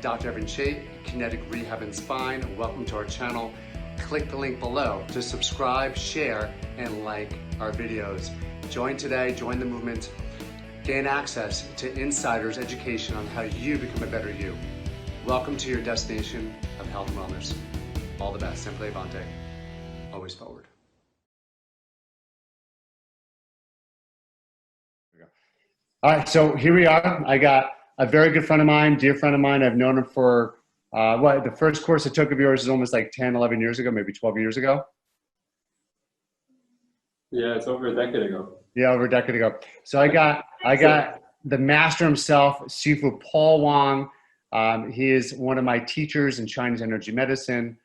Dr. Evan Chait, Kinetic Rehab and Spine. Welcome to our channel. Click the link below to subscribe, share, and like our videos. Join today, join the movement, gain access to insiders' education on how you become a better you. Welcome to your destination of health and wellness. All the best. Simply Avante. Always forward. All right, so here we are. I got a very good friend of mine, dear friend of mine. I've known him for, the first course I took of yours is almost like 10, 11 years ago, maybe 12 years ago. Yeah, it's over a decade ago. Yeah, over a decade ago. So I got the master himself, Sifu Paul Wong. He is one of my teachers in Chinese energy medicine.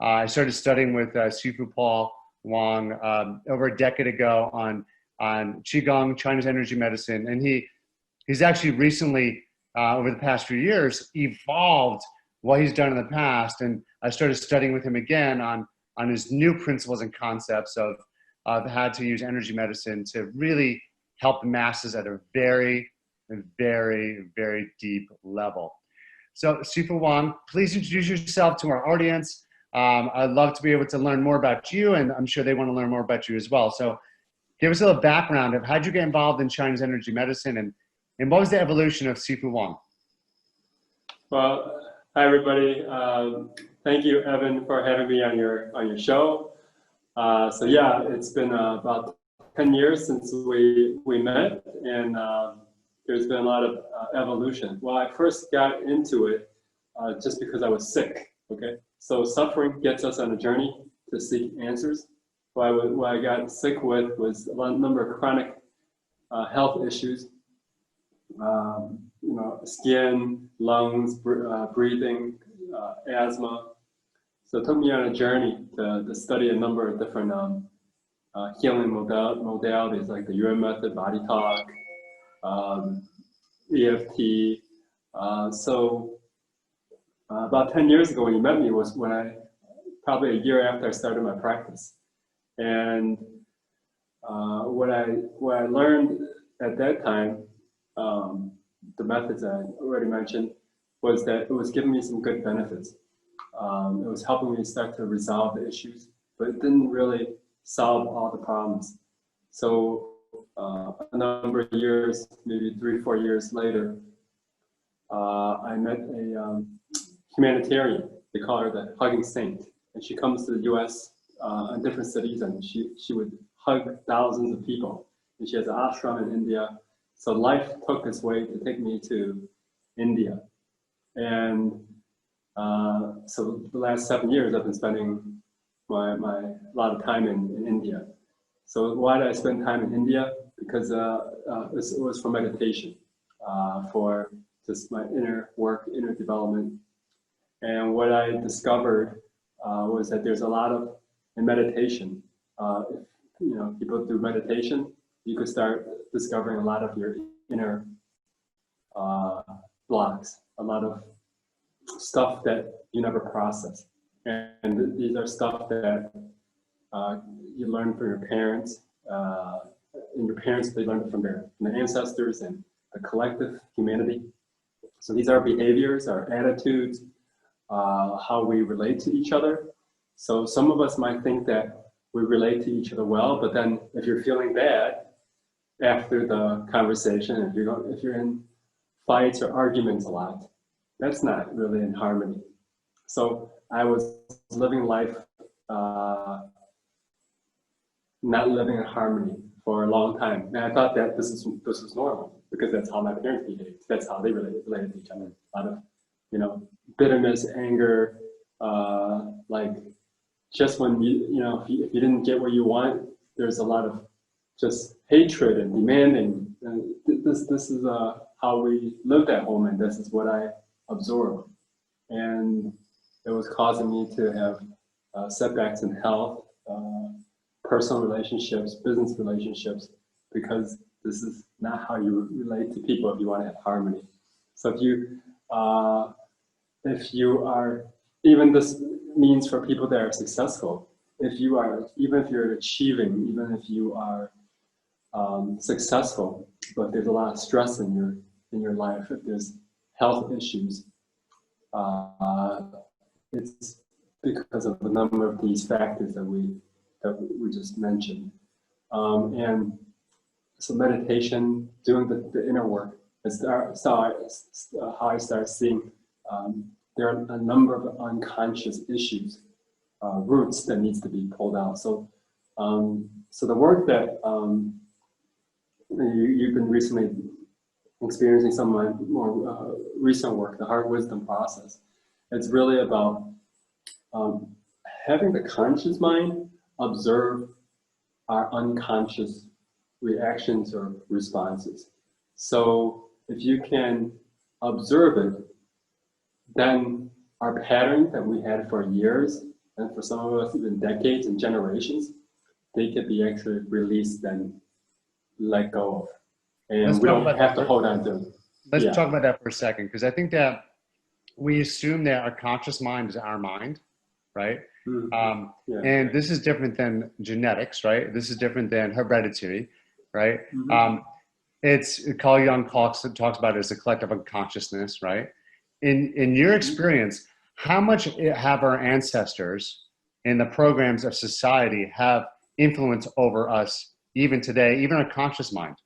I started studying with Sifu Paul Wong over a decade ago on Qigong, Chinese energy medicine, and he's actually recently, over the past few years, evolved what he's done in the past, and I started studying with him again on his new principles and concepts of how to use energy medicine to really help the masses at a very, very, very deep level. So, Sifu Wong, please introduce yourself to our audience. I'd love to be able to learn more about you, and I'm sure they want to learn more about you as well. So, give us a little background of how'd you get involved in Chinese energy medicine, and what was the evolution of Sifu Wong? Well, hi everybody. Thank you, Evan, for having me on your show. So yeah, it's been about 10 years since we met, and there's been a lot of evolution. Well, I first got into it just because I was sick. Okay, so suffering gets us on a journey to seek answers. What I got sick with was a number of chronic health issues, skin, lungs, breathing, asthma. So it took me on a journey to study a number of different healing modalities like the Yuan method, body talk, EFT. So about 10 years ago when you met me was when probably a year after I started my practice. And what I learned at that time, the methods I already mentioned, was that it was giving me some good benefits. It was helping me start to resolve the issues, but it didn't really solve all the problems. So a number of years, maybe 3 or 4 years later, I met a humanitarian. They call her the Hugging Saint, and she comes to the U.S. In different cities, and she would hug thousands of people. And she has an ashram in India. So life took its way to take me to India. And so the last 7 years, I've been spending my lot of time in India. So why did I spend time in India? Because it was for meditation, for just my inner work, inner development. And what I discovered was that there's a lot of in meditation. If people do meditation, you could start discovering a lot of your inner blocks, a lot of stuff that you never process. And these are stuff that you learn from your parents, and your parents, they learned it from their ancestors and the collective humanity. So these are behaviors, our attitudes, how we relate to each other. So some of us might think that we relate to each other well, but then if you're feeling bad after the conversation, if you're in fights or arguments a lot, that's not really in harmony. So I was living life not living in harmony for a long time, and I thought that this was normal because that's how my parents behaved. That's how they related to each other. A lot of bitterness, anger, like. Just when if you didn't get what you want, there's a lot of just hatred and demanding. And this is how we lived at home, and this is what I absorbed. And it was causing me to have setbacks in health, personal relationships, business relationships, because this is not how you relate to people if you want to have harmony. So if you are, even this means for people that are successful, even if you're achieving, even if you are successful, but there's a lot of stress in your life, if there's health issues, it's because of a number of these factors that we just mentioned. And so meditation, doing the inner work, is how I start seeing there are a number of unconscious issues, roots that needs to be pulled out. So, so the work that you've been recently experiencing, some of my more recent work, the heart wisdom process, it's really about having the conscious mind observe our unconscious reactions or responses. So if you can observe it, then our pattern that we had for years, and for some of us even decades and generations, they can be actually released and let go of. And we don't have to hold on to them. Let's talk about that for a second, because I think that we assume that our conscious mind is our mind, right? Mm-hmm. And this is different than genetics, right? This is different than heredity, right? Mm-hmm. Carl Jung talks about it as a collective unconsciousness, right? In your experience, how much have our ancestors and the programs of society have influence over us even today, even our conscious mind?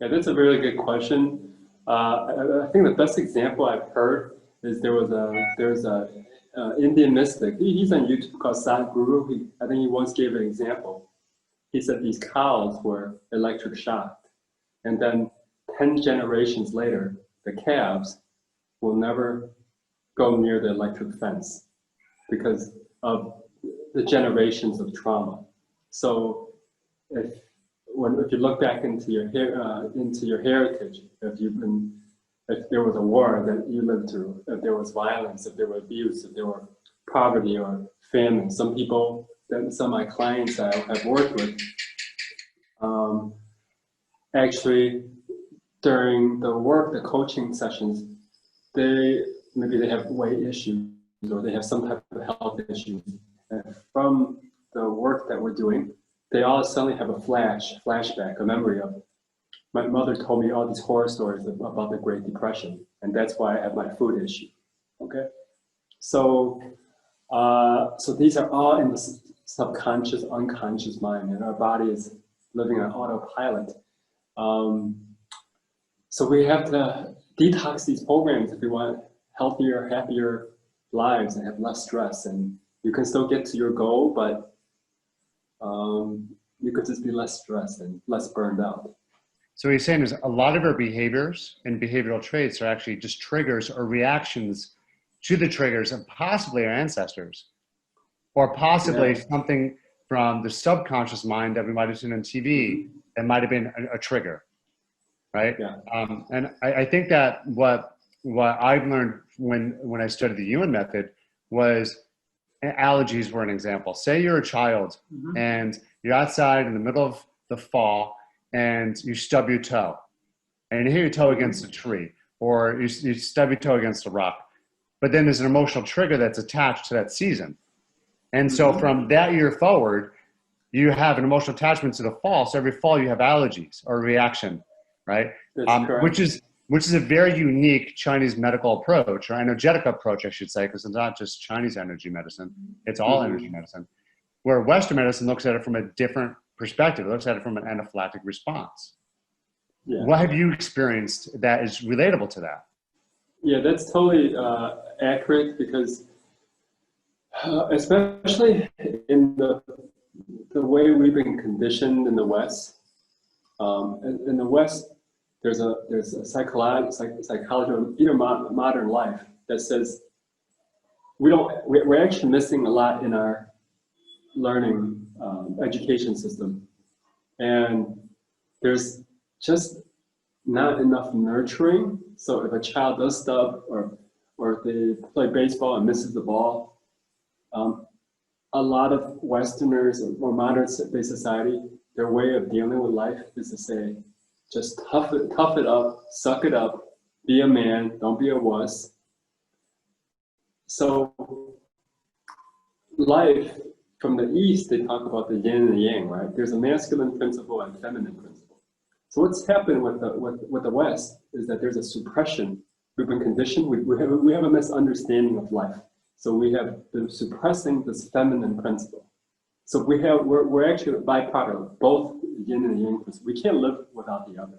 Yeah, that's a really good question. I think the best example I've heard is there's a Indian mystic. He's on YouTube called Sadhguru. I think he once gave an example. He said these cows were electric shocked, and then 10 generations later, the calves will never go near the electric fence because of the generations of trauma. So if you look back into your heritage, if there was a war that you lived through, if there was violence, if there was abuse, if there were poverty or famine, some of my clients I have worked with, actually during the coaching sessions, maybe they have weight issues or they have some type of health issues. And from the work that we're doing, they all suddenly have a flashback, a memory of, my mother told me all these horror stories about the Great Depression, and that's why I have my food issue. Okay, so these are all in the subconscious, unconscious mind, and our body is living on autopilot. So we have to detox these programs if we want healthier, happier lives and have less stress. And you can still get to your goal, but you could just be less stressed and less burned out. So what you're saying is a lot of our behaviors and behavioral traits are actually just triggers or reactions to the triggers of possibly our ancestors, or possibly something from the subconscious mind that we might have seen on TV that might have been a trigger, right? Yeah. And I think that what I've learned when I studied the Ewan method was allergies were an example. Say you're a child and you're outside in the middle of the fall and you stub your toe and you hit your toe against a tree, or you stub your toe against a rock. But then there's an emotional trigger that's attached to that season. And so from that year forward, you have an emotional attachment to the fall. So every fall you have allergies or reaction, right? Which is a very unique Chinese medical approach, or energetic approach, I should say, because it's not just Chinese energy medicine, it's all energy medicine, where Western medicine looks at it from a different perspective. It looks at it from an anaphylactic response. Yeah. What have you experienced that is relatable to that? Yeah, that's totally accurate, because especially in the way we've been conditioned in the West. In the West, there's a psychology of even modern life that says we're actually missing a lot in our learning education system, and there's just not enough nurturing. So if a child does stuff, or if they play baseball and misses the ball, a lot of Westerners or modern day society, their way of dealing with life is to say, just tough it up, suck it up, be a man, don't be a wuss. So life from the East, they talk about the yin and the yang, right? There's a masculine principle and feminine principle. So what's happened with the West is that there's a suppression we've been conditioned, we have a misunderstanding of life. So we have been suppressing this feminine principle. So we're actually a byproduct of both yin and yang. We can't live without the other.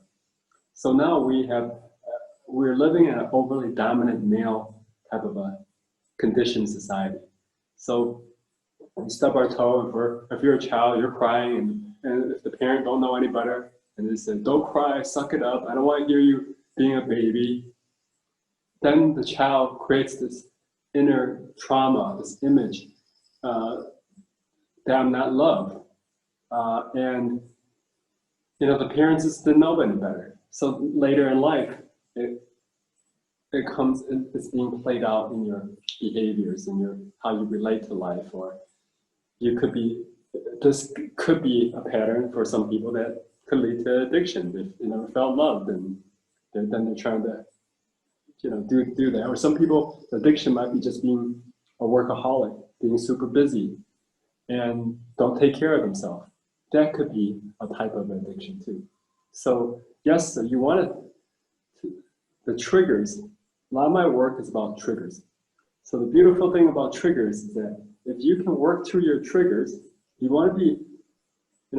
So now we're living in an overly dominant male type of a conditioned society. So we stub our toe, if you're a child, you're crying, and if the parent don't know any better, and they say, don't cry, suck it up, I don't want to hear you being a baby, then the child creates this inner trauma, this image that I'm not loved. And the parents just didn't know any better. So later in life, it's being played out in your behaviors, in how you relate to life, or this could be a pattern for some people that could lead to addiction. If they never felt loved, and then they're trying to, do that. Or some people, addiction might be just being a workaholic, being super busy, and don't take care of themselves. That could be a type of addiction too. So yes, so you want the triggers. A lot of my work is about triggers. So the beautiful thing about triggers is that if you can work through your triggers, you want to be,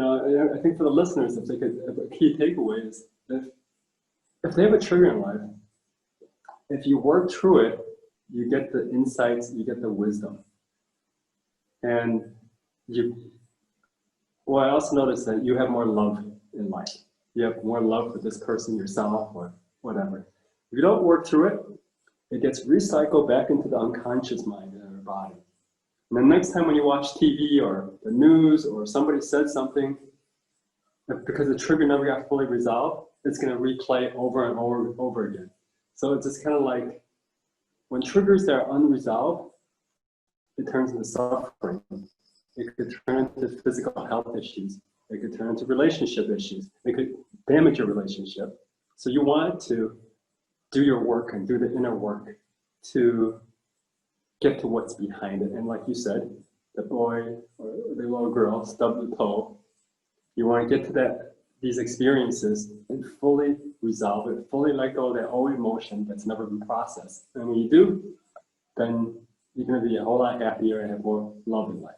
I think for the listeners, if a key takeaway is if they have a trigger in life, if you work through it, you get the insights, you get the wisdom. And I also noticed that you have more love in life. You have more love for this person, yourself, or whatever. If you don't work through it, it gets recycled back into the unconscious mind in our body. And the next time when you watch TV or the news or somebody said something, because the trigger never got fully resolved, it's going to replay over and over again. So it's just kind of like when triggers are unresolved, it turns into suffering. It could turn into physical health issues. It could turn into relationship issues. It could damage your relationship. So you want to do your work and do the inner work to get to what's behind it. And like you said, the boy or the little girl stubbed the toe. You want to get to these experiences and fully resolve it, fully let go of that old emotion that's never been processed. And when you do, then you're going to be a whole lot happier and have more love in life.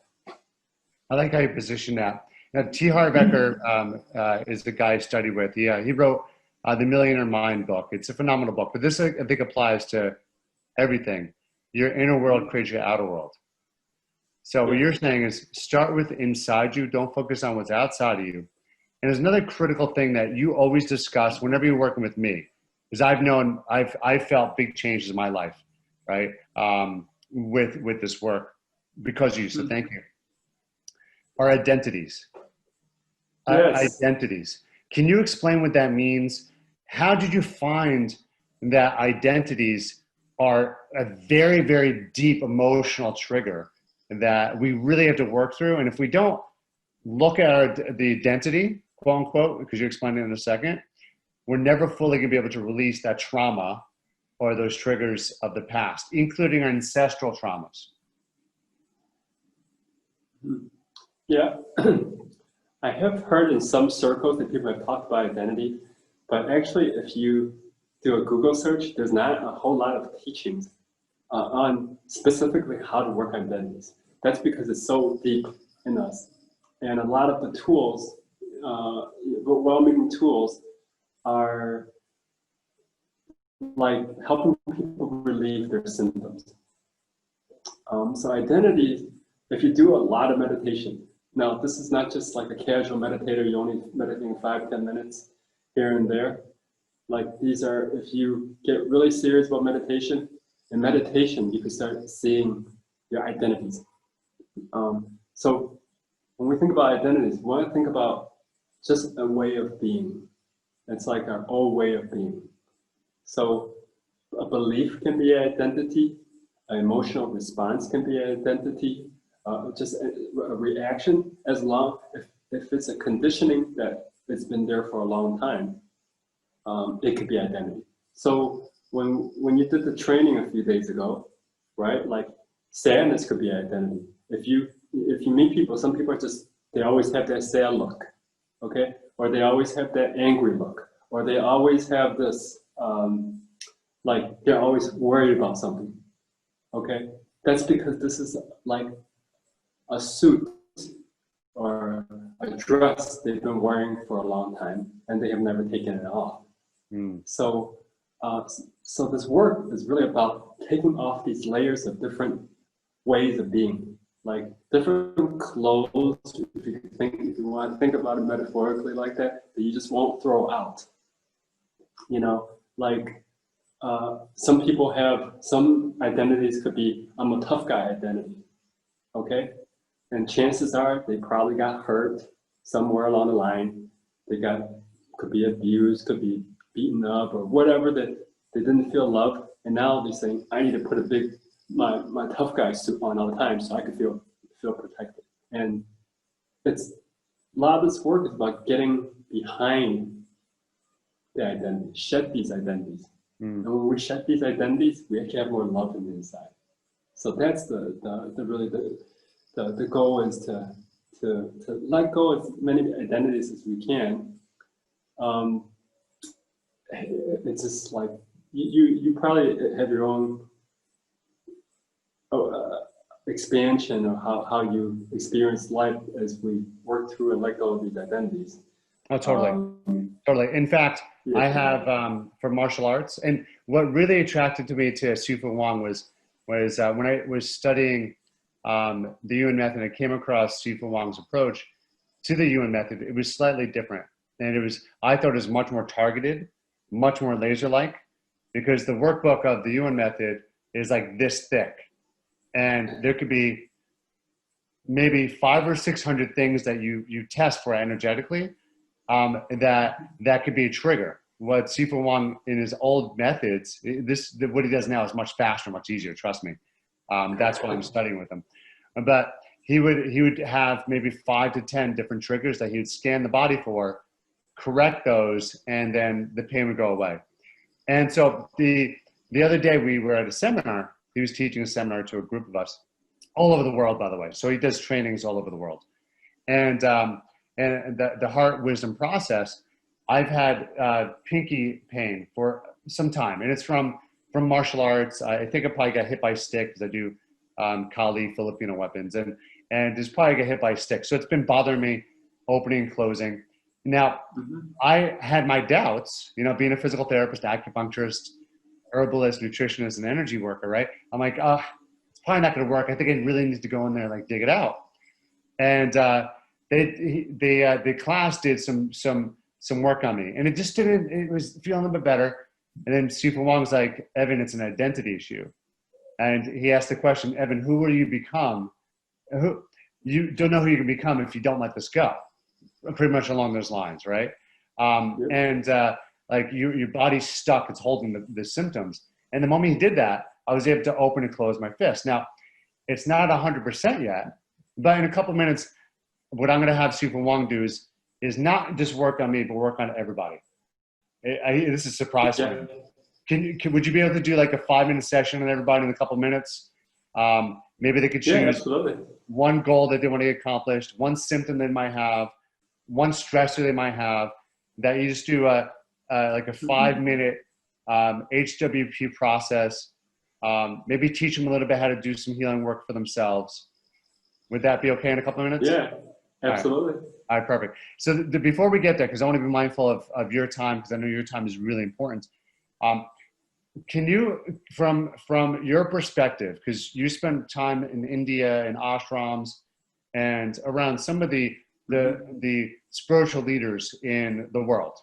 I like how you position that. Now, T. Harv Eker is the guy I studied with. He wrote the Millionaire Mind book. It's a phenomenal book, but this I think applies to everything. Your inner world creates your outer world. So what you're saying is start with inside you. Don't focus on what's outside of you. And there's another critical thing that you always discuss whenever you're working with me, because I've felt big changes in my life, right? With this work because of you. So thank you. Our identities. Yes. Identities. Can you explain what that means? How did you find that identities are a very, very deep emotional trigger that we really have to work through? And if we don't look at the identity, quote unquote, because you explained it in a second, we're never fully going to be able to release that trauma or those triggers of the past, including our ancestral traumas. Yeah. I have heard in some circles that people have talked about identity, but actually if you do a Google search, there's not a whole lot of teachings on specifically how to work on identities. That's because it's so deep in us. And a lot of the tools, well-meaning tools, are like helping people relieve their symptoms. So identity, if you do a lot of meditation, now this is not just like a casual meditator, you're only meditating 5-10 minutes here and there. Like these are, if you get really serious about meditation, in meditation you can start seeing your identities. So when we think about identities, we want to think about just a way of being. It's like our old way of being. So a belief can be an identity, an emotional response can be an identity, just a reaction, as long if it's a conditioning that it's been there for a long time, it could be identity. So when you did the training a few days ago, right, like sadness could be identity. If you meet people, some people are just, they always have that sad look, okay? Or they always have that angry look, or they always have this like they're always worried about something. Okay, that's because this is like a suit or a dress they've been wearing for a long time, and they have never taken it off. Mm. So, so this work is really about taking off these layers of different ways of being, like different clothes. If you want to think about it metaphorically like that you just won't throw out. You know, like some people have some identities could be I'm a tough guy identity, okay, and chances are they probably got hurt somewhere along the line. They could be abused, could be beaten up, or whatever, that they didn't feel loved, and now they're saying I need to put my tough guy suit on all the time so I can feel protected. And it's a lot of this work is about getting behind the identity, shed these identities. And when we shed these identities, we actually have more love in the inside. So that's the goal, is to let go of as many identities as we can. It's just like you probably have your own expansion of how you experience life as we work through and let go of these identities. Oh, totally. Totally. In fact, Yeah. I have for martial arts, and what really attracted to me to Sifu Wong was when I was studying the Yuen method, I came across Sifu Wong's approach to the Yuen method. It was slightly different, and I thought it was much more targeted, much more laser-like, because the workbook of the Yuen method is like this thick, and there could be maybe 500 or 600 things that you test for energetically. That could be a trigger. What Sifu Wong in his old methods, what he does now is much faster, much easier. Trust me. That's what I'm studying with him. But he would have maybe 5 to 10 different triggers that he would scan the body for, correct those, and then the pain would go away. And so the other day we were at a seminar. He was teaching a seminar to a group of us all over the world, by the way. So he does trainings all over the world. And the heart wisdom process, I've had pinky pain for some time, and it's from martial arts. I think I probably got hit by a stick because I do Kali Filipino weapons, and just probably got hit by a stick. So it's been bothering me, opening and closing. Now, I had my doubts, being a physical therapist, acupuncturist, herbalist, nutritionist, and energy worker, right? I'm like, it's probably not going to work. I think I really need to go in there and like dig it out. And the class did some work on me, and it just didn't. It was feeling a little bit better. And then Sifu Wong was like, "Evan, it's an identity issue," and he asked the question, "Evan, who will you become? You don't know who you can become if you don't let this go." Pretty much along those lines, right? And like your body's stuck; it's holding the symptoms. And the moment he did that, I was able to open and close my fist. Now, it's not 100% yet, but in a couple minutes, what I'm going to have Sifu Wong do is not just work on me, but work on everybody. This is a surprise to me. Would you be able to do like a 5-minute session on everybody in a couple minutes? Maybe they could choose one goal that they want to get accomplished, one symptom they might have, one stressor they might have, that you just do like a 5-minute HWP process. Maybe teach them a little bit how to do some healing work for themselves. Would that be okay in a couple of minutes? Yeah, absolutely. All right, perfect. So before we get there, because I want to be mindful of your time, because I know your time is really important. Can you, from your perspective, because you spent time in India and ashrams and around some of the spiritual leaders in the world,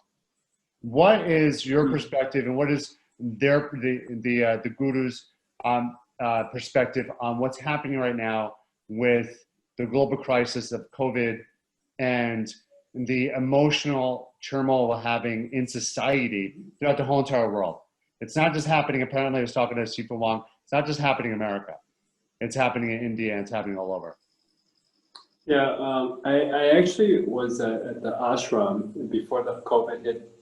what is your perspective, and what is the gurus' perspective on what's happening right now with the global crisis of COVID and the emotional turmoil we're having in society throughout the whole entire world? It's not just happening, apparently I was talking to Sifu Wong, it's not just happening in America. It's happening in India, and it's happening all over. Yeah, I actually was at the ashram before the COVID hit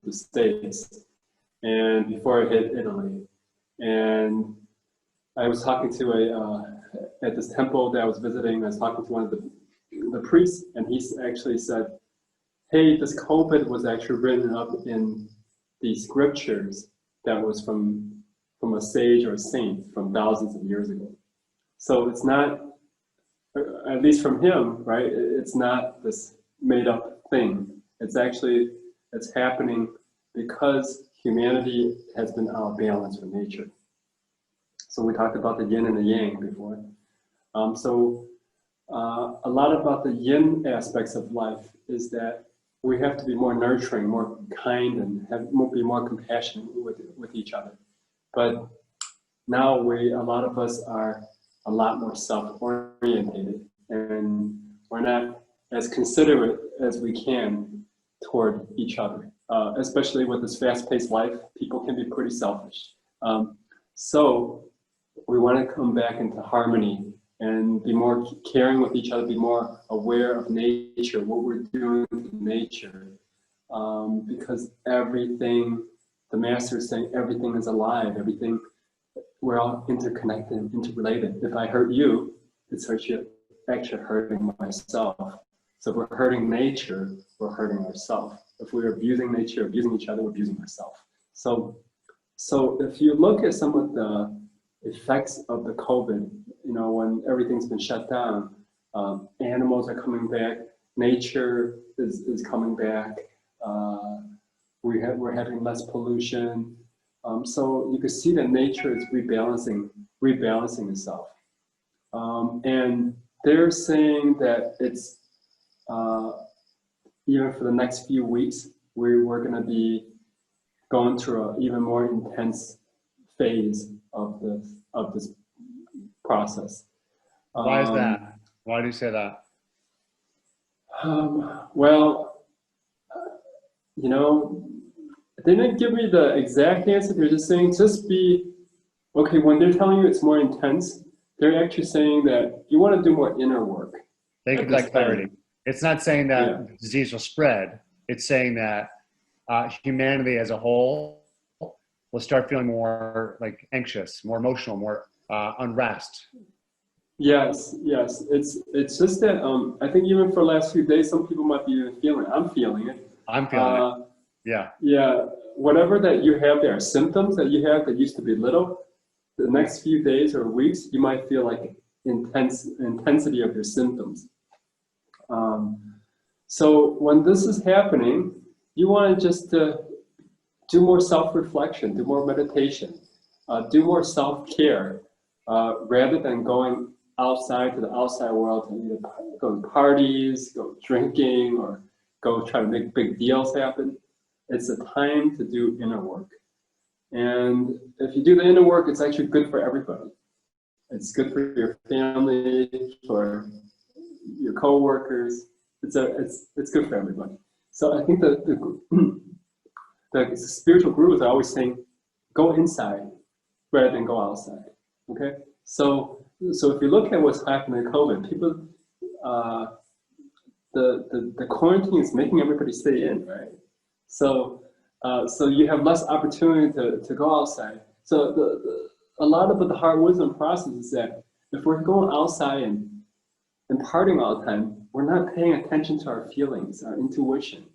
the States, and before it hit Italy. And I was talking to at this temple that I was visiting, I was talking to one of the priests, and he actually said, hey, this COVID was actually written up in the scriptures that was from a sage or a saint from thousands of years ago. So it's not, at least from him, right? It's not this made up thing. It's actually, it's happening because humanity has been out of balance with nature. So we talked about the yin and the yang before. A lot about the yin aspects of life is that we have to be more nurturing, more kind, and be more compassionate with each other. But now a lot of us are a lot more self-orientated, and we're not as considerate as we can toward each other. Especially with this fast-paced life, people can be pretty selfish. So we want to come back into harmony and be more caring with each other, be more aware of nature, what we're doing with nature. Because everything, the master is saying, everything is alive, everything, we're all interconnected, interrelated. If I hurt you, it's actually hurting myself. So if we're hurting nature, we're hurting ourselves. If we're abusing nature, abusing each other, we're abusing ourselves. So if you look at some of the effects of the COVID, when everything's been shut down, animals are coming back, nature is coming back, we're having less pollution. So you can see that nature is rebalancing itself. And they're saying that it's, even for the next few weeks, we're going to be going through an even more intense phase of this process. Why is that? Why do you say that? Well, they didn't give me the exact answer. They're just saying, okay, when they're telling you it's more intense, they're actually saying that you want to do more inner work. They give that clarity. It's not saying that disease will spread. It's saying that humanity as a whole will start feeling more like anxious, more emotional, more unrest. Yes. It's just that I think even for the last few days, some people might be feeling it. I'm feeling it. I'm feeling it. Yeah. Yeah. Whatever that you have there, symptoms that you have that used to be little, the next few days or weeks, you might feel like intensity of your symptoms. So when this is happening, you want to just do more self-reflection, do more meditation, do more self-care, rather than going outside to the outside world to either go to parties, go drinking, or go try to make big deals happen. It's a time to do inner work. And if you do the inner work, it's actually good for everybody. It's good for your family, for your coworkers. It's good for everybody. So I think that the spiritual gurus are always saying, go inside rather than go outside. Okay. So if you look at what's happening in COVID, people, the quarantine is making everybody stay in, right? So you have less opportunity to go outside. So a lot of the hard wisdom process is that if we're going outside and partying all the time, we're not paying attention to our feelings, our intuition,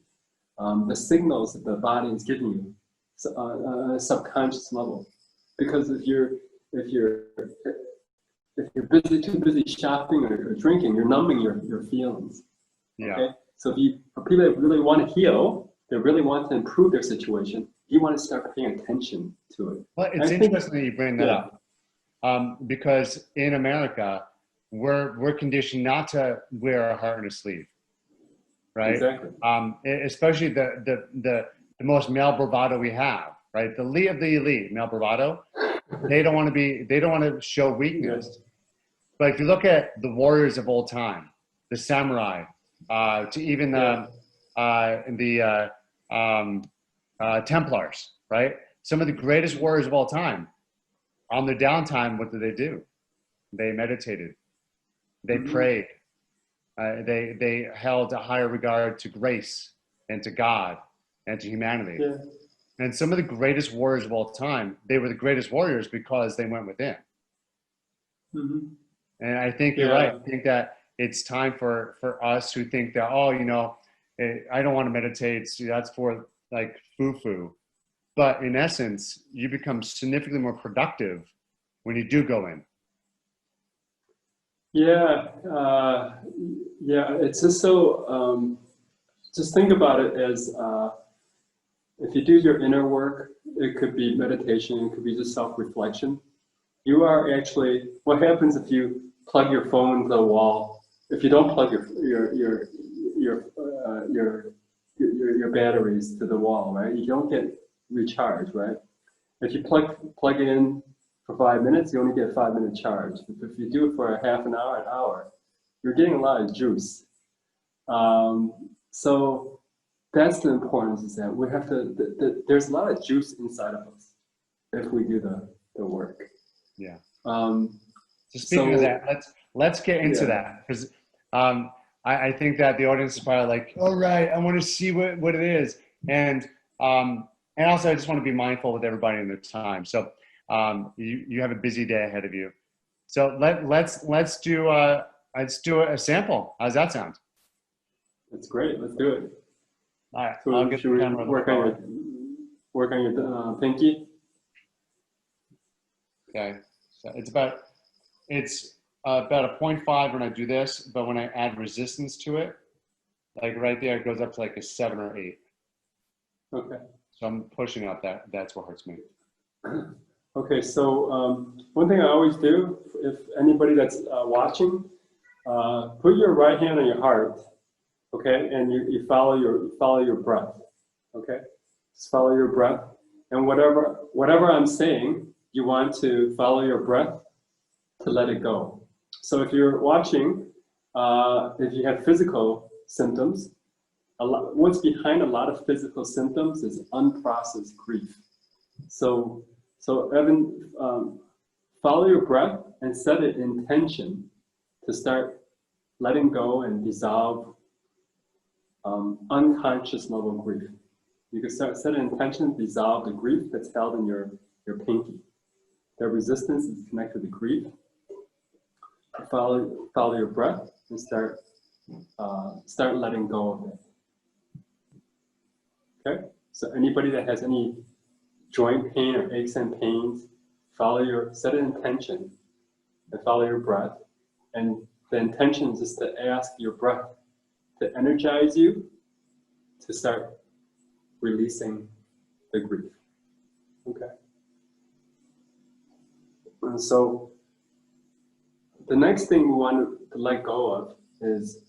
the signals that the body is giving you on a subconscious level. Because if you're too busy shopping or drinking, you're numbing your feelings. Okay? Yeah. So for people that really want to heal, they really want to improve their situation, you want to start paying attention to it. Well, it's interesting that you bring that up, because in America, we're conditioned not to wear our heart on a sleeve, right? Exactly. Especially the most male bravado we have, right? The elite of the elite, male bravado. They don't want to show weakness. Yes. But if you look at the warriors of old time, the samurai, to even the Templars, right? Some of the greatest warriors of all time, on their downtime, what did they do? They meditated. They prayed. They held a higher regard to grace and to God and to humanity. Yeah. And some of the greatest warriors of all time, they were the greatest warriors because they went within. Mm-hmm. And I think you're right. I think that it's time for us who think that, I don't want to meditate. See, that's for like foo-foo. But in essence, you become significantly more productive when you do go in. Yeah, yeah. It's just so. Just think about it as if you do your inner work, it could be meditation, it could be just self-reflection. You are actually. What happens if you plug your phone into the wall? If you don't plug your batteries to the wall, right? You don't get recharged, right? If you plug it in for 5 minutes, you only get a 5-minute charge. If you do it for a half an hour, you're getting a lot of juice. So that's the importance, is that we have to, there's a lot of juice inside of us if we do the work. Yeah. So So speaking of that, let's get into that, because I think that the audience is probably like, all right, I want to see what it is. And also I just want to be mindful with everybody in their time. So you have a busy day ahead of you. So let's do a sample. How's that sound? That's great. Let's do it. All right. So I'll get the camera. work on your pinky? Okay. So it's about a 0.5 when I do this, but when I add resistance to it, like right there, it goes up to like a 7 or 8. Okay. So I'm pushing up that's what hurts me. Okay, so one thing I always do, if anybody that's watching, put your right hand on your heart, okay, and you follow your breath, okay. Just follow your breath, and whatever I'm saying, you want to follow your breath to let it go. So if you're watching, if you have physical symptoms, what's behind a lot of physical symptoms is unprocessed grief. So Evan, follow your breath and set an intention to start letting go and dissolve unconscious level grief. You can set an intention to dissolve the grief that's held in your pinky. The resistance is connected to grief. Follow your breath and start letting go of it. Okay. So anybody that has any joint pain or aches and pains, set an intention and follow your breath. And the intention is just to ask your breath to energize you to start releasing the grief. Okay. And so the next thing we want to let go of is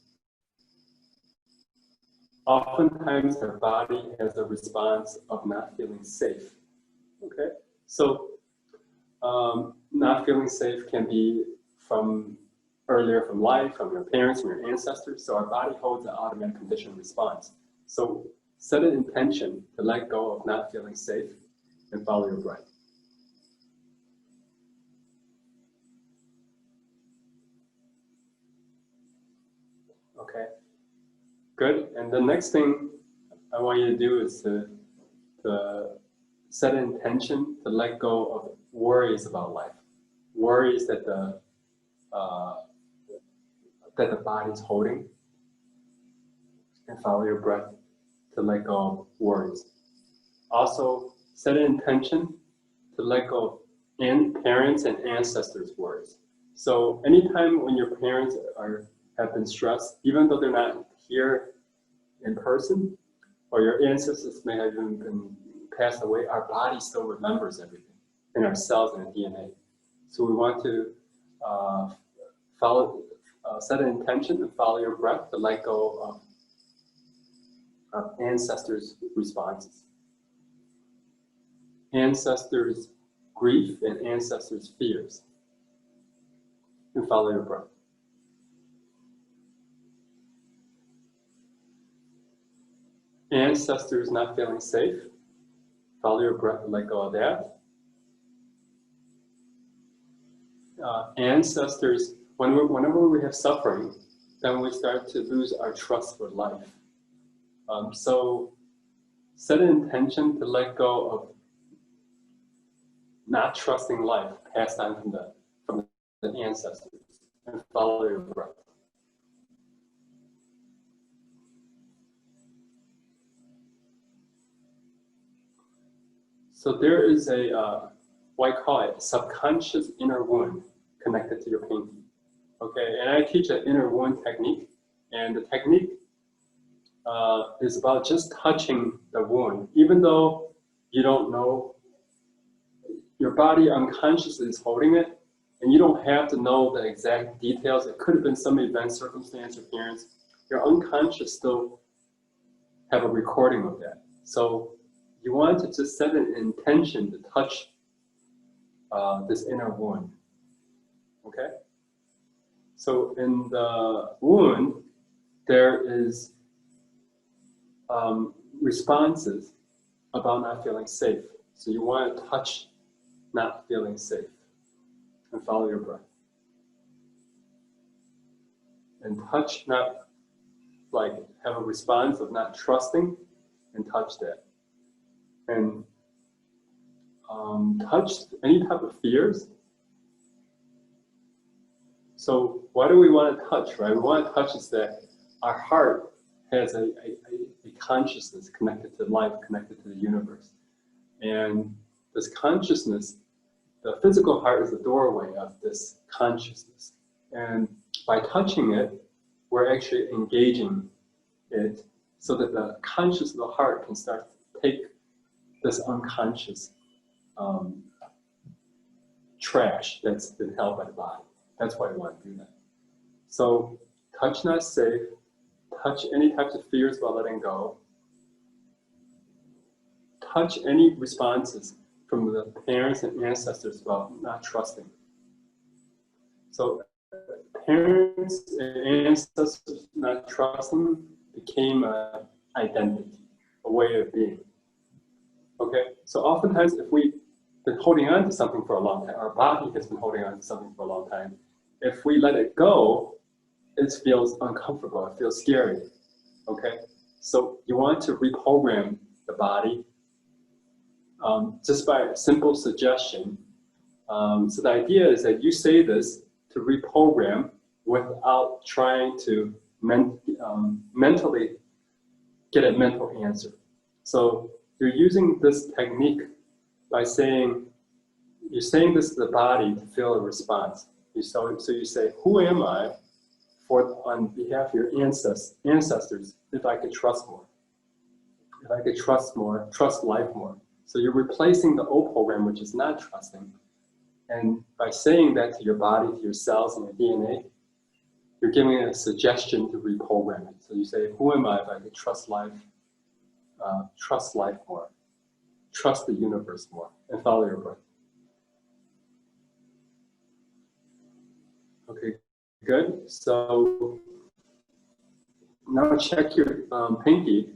oftentimes our body has a response of not feeling safe. Okay, so not feeling safe can be from earlier from life, from your parents, from your ancestors. So our body holds an automatic conditioned response. So set an intention to let go of not feeling safe and follow your breath. Okay, good. And the next thing I want you to do is to set an intention to let go of worries about life, worries that the body's holding, and follow your breath to let go of worries. Also, set an intention to let go of parents and ancestors' worries. So anytime when your parents have been stressed, even though they're not here in person, or your ancestors may have even been passed away, our body still remembers everything in our cells and our DNA. So we want to set an intention and follow your breath to let go of ancestors' responses, ancestors' grief and ancestors' fears, and follow your breath. Ancestors not feeling safe, follow your breath and let go of that. Ancestors, whenever we have suffering, then we start to lose our trust for life. So set an intention to let go of not trusting life passed on from the ancestors, and follow your breath. So there is a, what I call it, subconscious inner wound connected to your pinky. Okay, and I teach an inner wound technique, and the technique is about just touching the wound, even though you don't know, your body unconsciously is holding it, and you don't have to know the exact details. It could have been some event, circumstance, or appearance. Your unconscious still have a recording of that. So you want to just set an intention to touch this inner wound. Okay? So in the wound, there is responses about not feeling safe. So you want to touch not feeling safe and follow your breath. And touch, not like have a response of not trusting, and touch that. And touch any type of fears. So why do we want to touch, right? We want to touch is that our heart has a consciousness connected to life, connected to the universe. And this consciousness, the physical heart is the doorway of this consciousness. And by touching it, we're actually engaging it so that the conscious of the heart can start to take this unconscious trash that's been held by the body. That's why we want to do that. So touch not safe, touch any types of fears about letting go, touch any responses from the parents and ancestors about not trusting. So parents and ancestors not trusting became an identity, a way of being. Okay, so oftentimes if we've been holding on to something for a long time, our body has been holding on to something for a long time, if we let it go, it feels uncomfortable, it feels scary. Okay, so you want to reprogram the body just by a simple suggestion. So the idea is that you say this to reprogram without trying to mentally get a mental answer. So you're using this technique by saying, you're saying this to the body to feel a response. So you say, who am I on behalf of your ancestors if I could trust more? If I could trust more, trust life more. So you're replacing the old program, which is not trusting. And by saying that to your body, to your cells and your DNA, you're giving it a suggestion to reprogram it. So you say, who am I if I could trust life more, trust the universe more, and follow your breath. Okay, good. So now check your pinky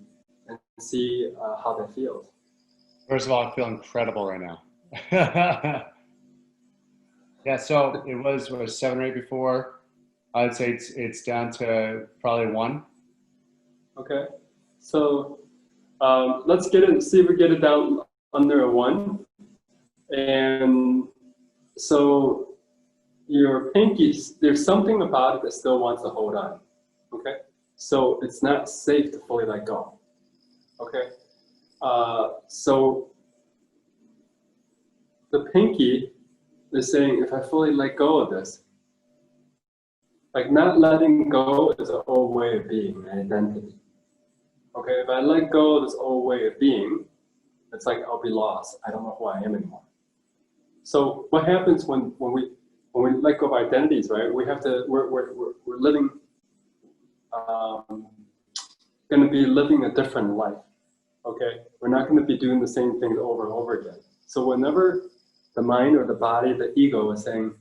and see how that feels. First of all, I feel incredible right now. Yeah, so it was 7 or 8 before. I'd say it's down to probably 1. Okay, so let's see if we get it down under a 1. And so your pinky, there's something about it that still wants to hold on. Okay, so it's not safe to fully let go. Okay, so the pinky is saying, if I fully let go of this, like not letting go is an old way of being, an identity. Okay, if I let go of this old way of being, it's like I'll be lost. I don't know who I am anymore. So what happens when we let go of identities, right? We have to, we're living, going to be living a different life. Okay, we're not going to be doing the same things over and over again. So whenever the mind or the body, the ego is saying,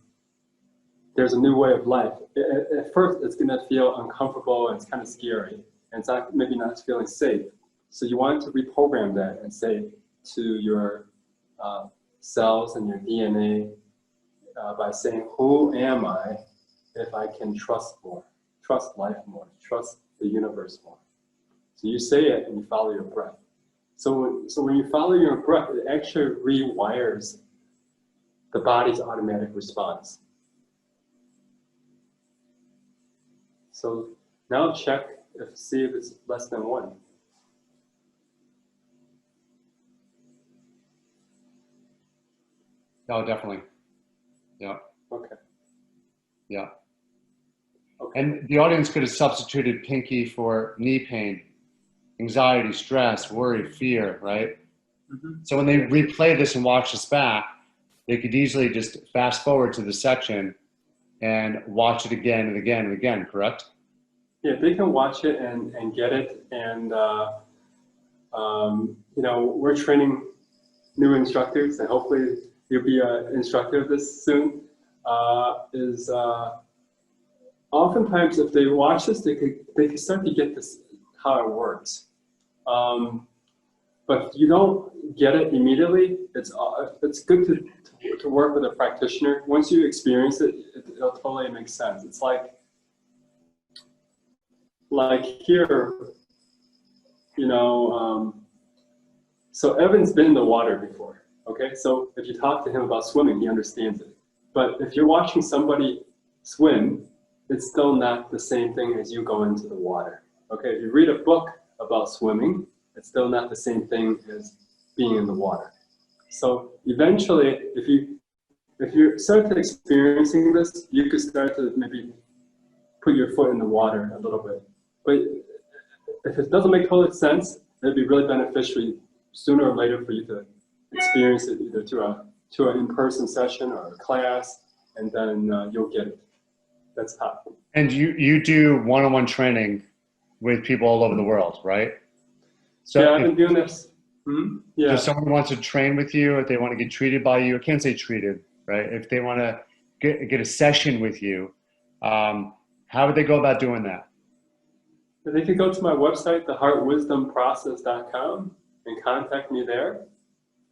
there's a new way of life, at first it's going to feel uncomfortable and it's kind of scary, and it's not, maybe not feeling safe. So you want to reprogram that and say to your cells and your DNA by saying, who am I if I can trust more, trust life more, trust the universe more? So you say it and you follow your breath. So when you follow your breath, it actually rewires the body's automatic response. So now check, see if it's less than 1. Oh, definitely. Yeah. Okay. Yeah. Okay. And the audience could have substituted pinky for knee pain, anxiety, stress, worry, fear, right? Mm-hmm. So when they replay this and watch this back, they could easily just fast forward to the section and watch it again and again and again, correct? Yeah, they can watch it and get it. And, you know, we're training new instructors, and hopefully you'll be an instructor of this soon, oftentimes if they watch this, they could start to get this, how it works. But if you don't get it immediately, it's good to work with a practitioner. Once you experience it, it'll totally make sense. It's like here, you know, so Evan's been in the water before, okay? So if you talk to him about swimming, he understands it. But if you're watching somebody swim, it's still not the same thing as you go into the water, okay? If you read a book about swimming, it's still not the same thing as being in the water. So eventually, if you start to experiencing this, you could start to maybe put your foot in the water a little bit. But if it doesn't make total sense, it'd be really beneficial sooner or later for you to experience it either to an in-person session or a class, and then you'll get it. That's how. And you do one-on-one training with people all over the world, right? So yeah, I've been doing this. Yeah. If someone wants to train with you, if they want to get treated by you, I can't say treated, right? If they want to get a session with you, how would they go about doing that? They could go to my website, theheartwisdomprocess.com, and contact me there.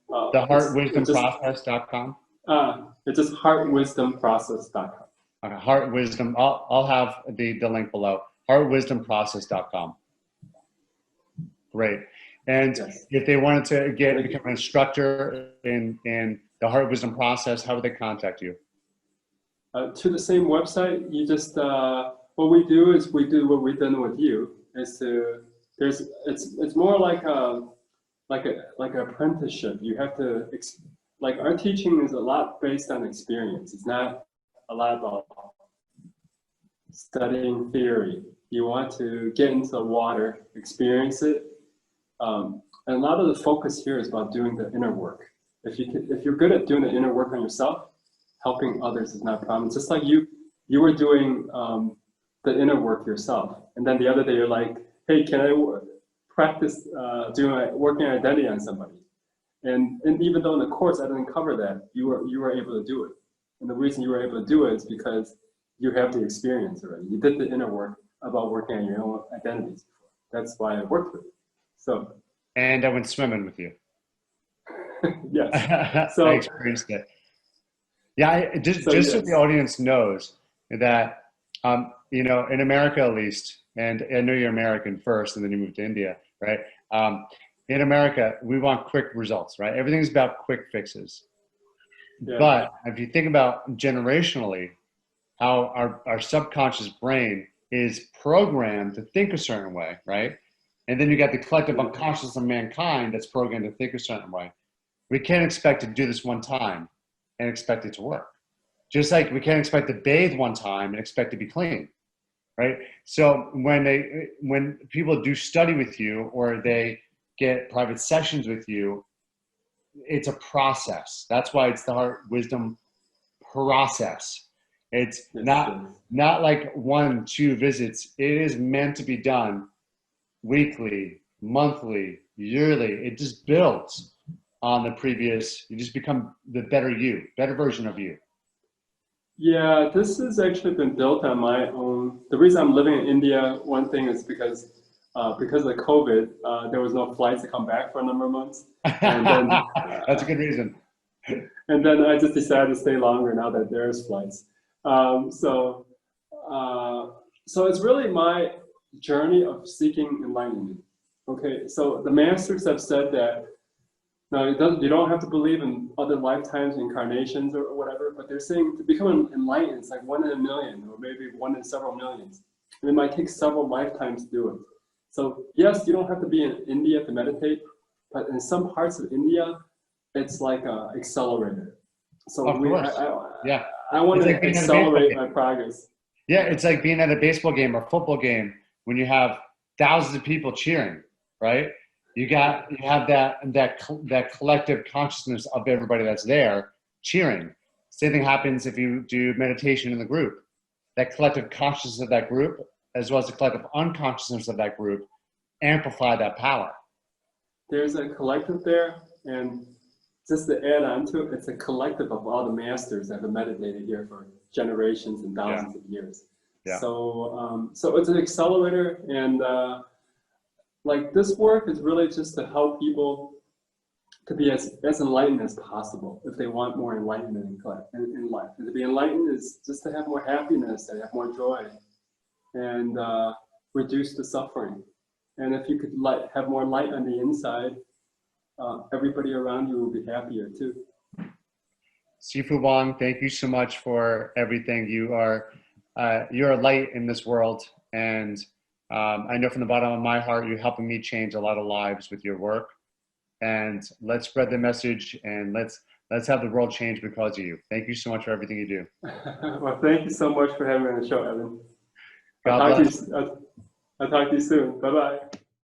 Theheartwisdomprocess.com? It's just heartwisdomprocess.com. Okay, Heart Wisdom. I'll have the link below. Heartwisdomprocess.com. Great. And Yes. if they wanted to become an instructor in the Heart Wisdom process, how would they contact you? To the same website, you just what we do is we do what we've done with you. It's more like an apprenticeship. You have to like our teaching is a lot based on experience. It's not a lot about studying theory. You want to get into the water, experience it, and a lot of the focus here is about doing the inner work. If you're good at doing the inner work on yourself, helping others is not a problem. It's just like you were doing the inner work yourself, and then the other day you're like, hey, can I practice working identity on somebody? And even though in the course I didn't cover that, you were able to do it. And the reason you were able to do it is because you have the experience already. You did the inner work about working on your own identities before. That's why I worked with you. So. And I went swimming with you. Yes. So I experienced it. Yeah, just so the audience knows that, you know, in America at least, and I know you're American first, and then you moved to India, right? In America, we want quick results, right? Everything's about quick fixes. Yeah. But if you think about generationally, how our subconscious brain is programmed to think a certain way, right? And then you got the collective unconscious of mankind that's programmed to think a certain way. We can't expect to do this one time and expect it to work. Just like we can't expect to bathe one time and expect to be clean, right? So when people do study with you or they get private sessions with you, it's a process. That's why it's the Heart Wisdom process. It's not like 1-2 visits. It is meant to be done weekly, monthly, yearly. It just builds on the previous. You just become the better version of you. Yeah, this has actually been built on my own. The reason I'm living in India, one thing is because of COVID, there was no flights to come back for a number of months. And then, that's a good reason. And then I just decided to stay longer now that there's flights. So it's really my journey of seeking enlightenment. Okay, so the masters have said that now you don't have to believe in other lifetimes, incarnations, or whatever, but they're saying to become enlightened, it's like 1 in a million, or maybe 1 in several millions. And it might take several lifetimes to do it. So yes, you don't have to be in India to meditate, but in some parts of India, it's like an accelerator. So Of course. Yeah. I want It's to like being at a baseball accelerate game. my progress. Yeah, it's like being at a baseball game or football game when you have thousands of people cheering, right? You have that collective consciousness of everybody that's there cheering. Same thing happens if you do meditation in the group. That collective consciousness of that group, as well as the collective unconsciousness of that group, amplify that power. There's a collective there, and just to add on to it, it's a collective of all the masters that have meditated here for generations and thousands of years. Yeah. So, so it's an accelerator, and like this work is really just to help people to be as enlightened as possible if they want more enlightenment in life. And to be enlightened is just to have more happiness, to have more joy, and reduce the suffering. And if you could have more light on the inside, everybody around you will be happier too. Sifu Wong, thank you so much for everything. You're a light in this world, and I know from the bottom of my heart you're helping me change a lot of lives with your work. And let's spread the message, and let's have the world change because of you. Thank you so much for everything you do. Well, thank you so much for having me on the show, Evan. God bless. I'll talk to you soon. Bye-bye.